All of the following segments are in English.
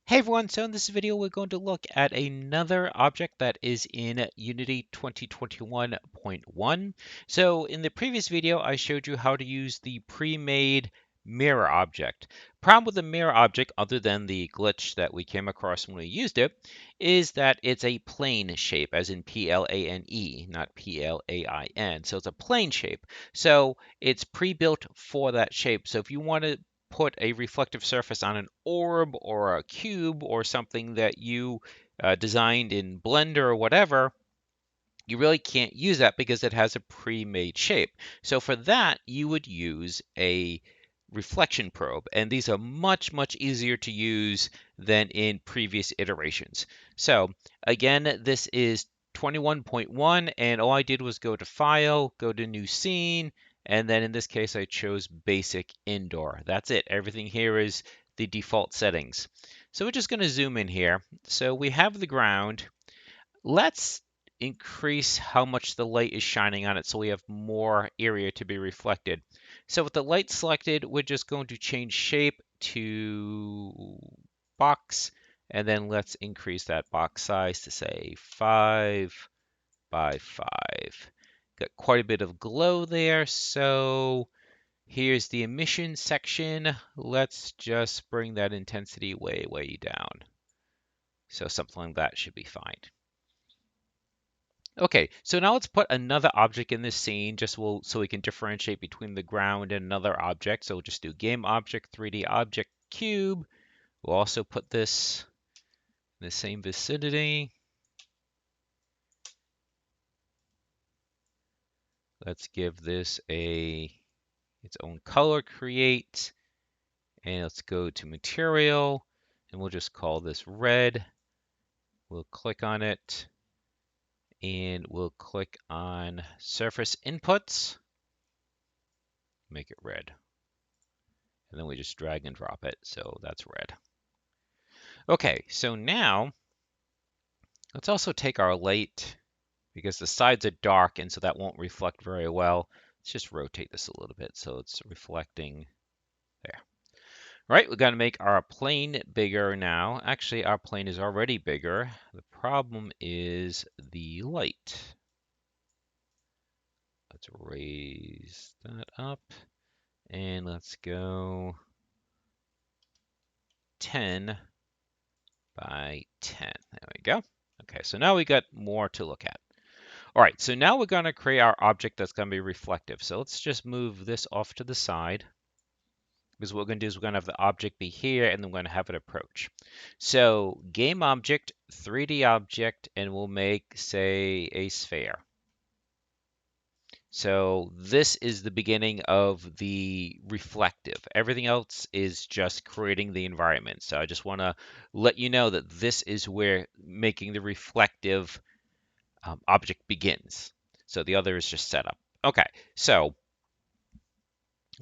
Hey everyone, so in this video we're going to look at another object that is in Unity 2021.1. So in the previous video I showed you how to use the pre-made mirror object. Problem with the mirror object, other than the glitch that we came across when we used it, is that it's a plane shape, as in P-L-A-N-E, not P-L-A-I-N. So it's a plane shape. So it's pre-built for that shape. So if you want to put a reflective surface on an orb or a cube or something that you designed in Blender or whatever, you really can't use that because it has a pre-made shape. So for that, you would use a reflection probe, and these are much easier to use than in previous iterations. So again, this is 21.1, and all I did was go to File, go to New Scene, and then in this case I chose Basic Indoor. That's it. Everything here is the default settings. So we're just going to zoom in here. So we have the ground. Let's increase how much the light is shining on it so we have more area to be reflected. So with the light selected, we're just going to change shape to box, and then let's increase that box size to say 5 by 5. Got quite a bit of glow there, so here's the emission section. Let's just bring that intensity way down. So something like that should be fine. Okay, so now let's put another object in this scene so we can differentiate between the ground and another object. So we'll just do game object, 3D object, cube. We'll also put this in the same vicinity. Let's give this its own color, create, and let's go to material, and we'll just call this red. We'll click on it, and we'll click on surface inputs, make it red. And then we just drag and drop it, so that's red. Okay, so now let's also take our light, because the sides are dark and so that won't reflect very well. Let's just rotate this a little bit so it's reflecting there. Right, we're going to make our plane bigger now. Actually, our plane is already bigger. The problem is the light. Let's raise that up and let's go 10 by 10. There we go. Okay, so now we got more to look at. All right, so now we're going to create our object that's going to be reflective. So let's just move this off to the side, because what we're going to do is we're going to have the object be here, and then we're going to have it approach. So game object, 3D object, and we'll make, say, a sphere. So this is the beginning of the reflective. Everything else is just creating the environment. So I just want to let you know that this is where making the reflective object begins. So the other is just set up. Okay, so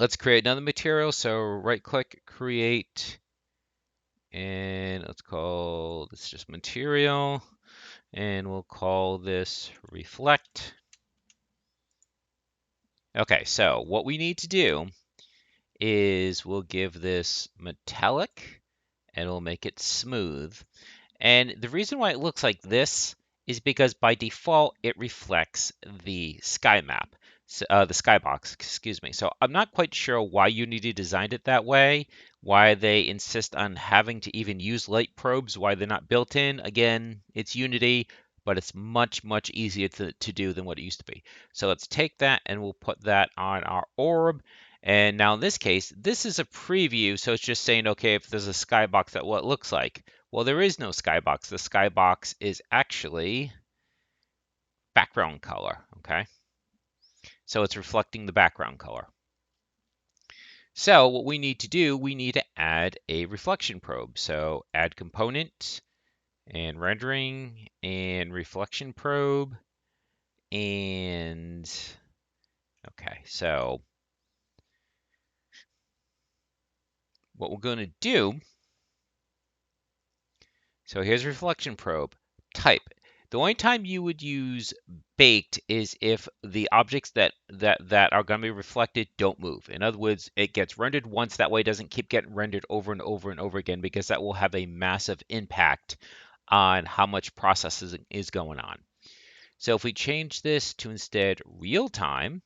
let's create another material. So right click, create, and let's call this just material, and we'll call this reflect. Okay, so what we need to do is we'll give this metallic and we'll make it smooth. And the reason why it looks like this is because by default it reflects the sky map, the skybox, excuse me. So I'm not quite sure why Unity designed it that way, why they insist on having to even use light probes, why they're not built in. Again, it's Unity, but it's much easier to do than what it used to be. So let's take that and we'll put that on our orb. And now in this case, this is a preview, so it's just saying, okay, if there's a skybox, that what it looks like. Well, there is no skybox. The skybox is actually background color, okay? So it's reflecting the background color. So what we need to do, we need to add a reflection probe. So add component and rendering and reflection probe. And okay, so what we're going to do, so here's reflection probe type. The only time you would use baked is if the objects that are going to be reflected don't move. In other words, it gets rendered once, that way it doesn't keep getting rendered over and over and over again, because that will have a massive impact on how much processing is going on. So if we change this to instead real time,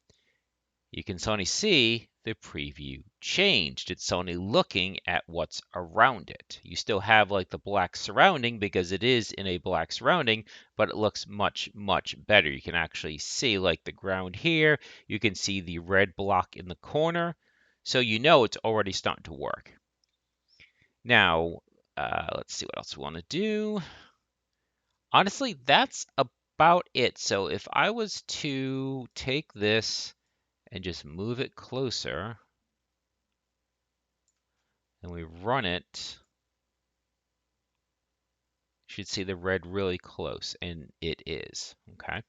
you can suddenly see the preview changed. It's only looking at what's around it. You still have like the black surrounding because it is in a black surrounding, but it looks much, much better. You can actually see like the ground here. You can see the red block in the corner. So you know it's already starting to work. Now, let's see what else we want to do. Honestly, that's about it. So if I was to take this and just move it closer, and we run it, you should see the red really close, and it is, okay?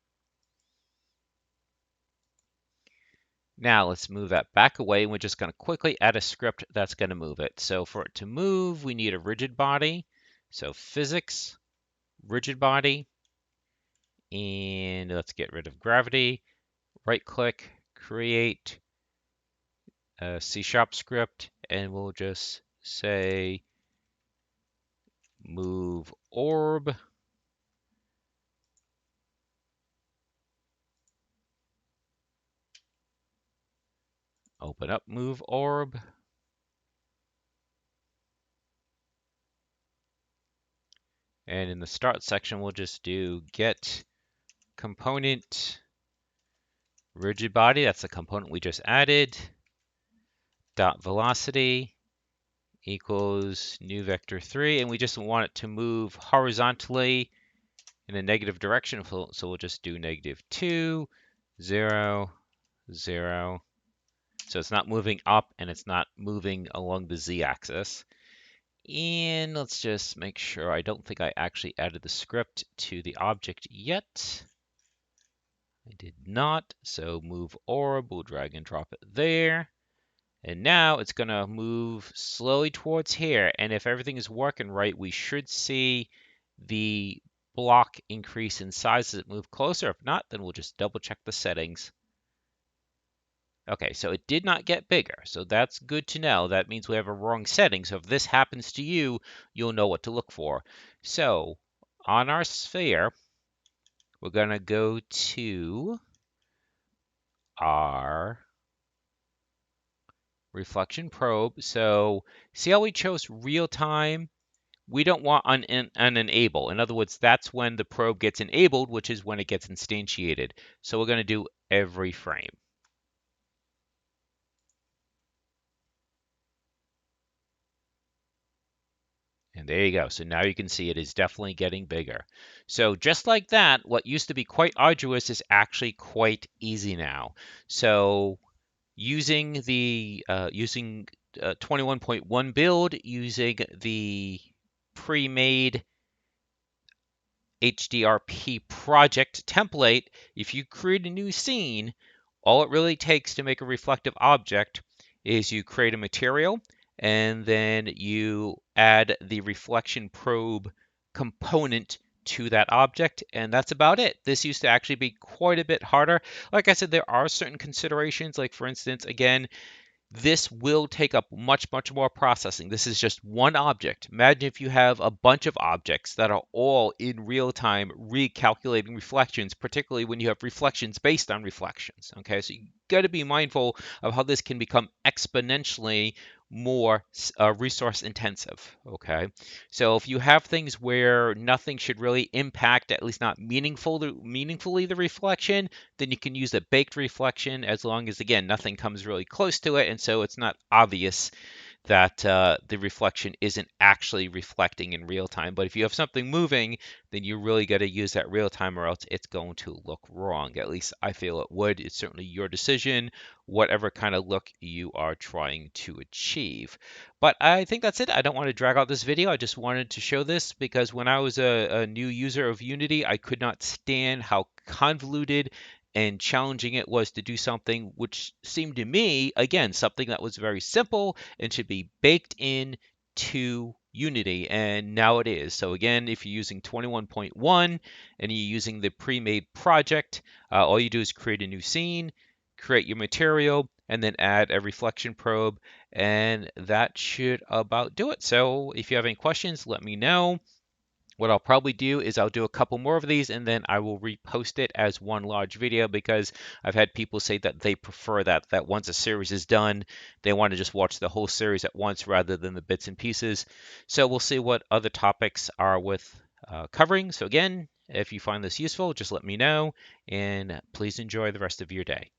Now let's move that back away, and we're just going to quickly add a script that's going to move it. So for it to move, we need a rigid body. So physics, rigid body, and let's get rid of gravity. Right click, create a C# script, and we'll just say move orb. Open up move orb. And in the start section, we'll just do get component rigid body. That's the component we just added. Dot velocity equals new vector 3. And we just want it to move horizontally in a negative direction. So we'll just do -2, 0, 0. So it's not moving up and it's not moving along the z-axis. And let's just make sure. I don't think I actually added the script to the object yet. I did not, so move orb, we'll drag and drop it there. And now it's going to move slowly towards here. And if everything is working right, we should see the block increase in size as it moves closer. If not, then we'll just double check the settings. Okay, so it did not get bigger, so that's good to know. That means we have a wrong setting. So if this happens to you, you'll know what to look for. So on our sphere, we're going to go to our reflection probe. So see how we chose real time? We don't want unenable. In other words, that's when the probe gets enabled, which is when it gets instantiated. So we're going to do every frame. And there you go. So now you can see it is definitely getting bigger. So just like that, what used to be quite arduous is actually quite easy now. So using the 21.1 build, using the pre-made HDRP project template, if you create a new scene, all it really takes to make a reflective object is you create a material and then you add the reflection probe component to that object, and that's about it. This used to actually be quite a bit harder. Like I said, there are certain considerations, like for instance, again, this will take up much, much more processing. This is just one object. Imagine if you have a bunch of objects that are all in real time recalculating reflections, particularly when you have reflections based on reflections. Okay, so you got to be mindful of how this can become exponentially more resource intensive. Okay, so if you have things where nothing should really impact, at least not meaningfully, the reflection, then you can use a baked reflection as long as, again, nothing comes really close to it, and so it's not obvious that the reflection isn't actually reflecting in real time. But if you have something moving, then you really got to use that real time, or else it's going to look wrong. At least I feel it would. It's certainly your decision, whatever kind of look you are trying to achieve. But I think that's it. I don't want to drag out this video. I just wanted to show this because when I was a new user of Unity, I could not stand how convoluted and challenging it was to do something which seemed to me, again, something that was very simple and should be baked in to Unity, and now it is. So again, if you're using 21.1 and you're using the pre-made project, all you do is create a new scene, create your material, and then add a reflection probe, and that should about do it. So if you have any questions, let me know. What I'll probably do is I'll do a couple more of these and then I will repost it as one large video because I've had people say that they prefer that once a series is done, they want to just watch the whole series at once rather than the bits and pieces. So we'll see what other topics are with covering. So again, if you find this useful, just let me know and please enjoy the rest of your day.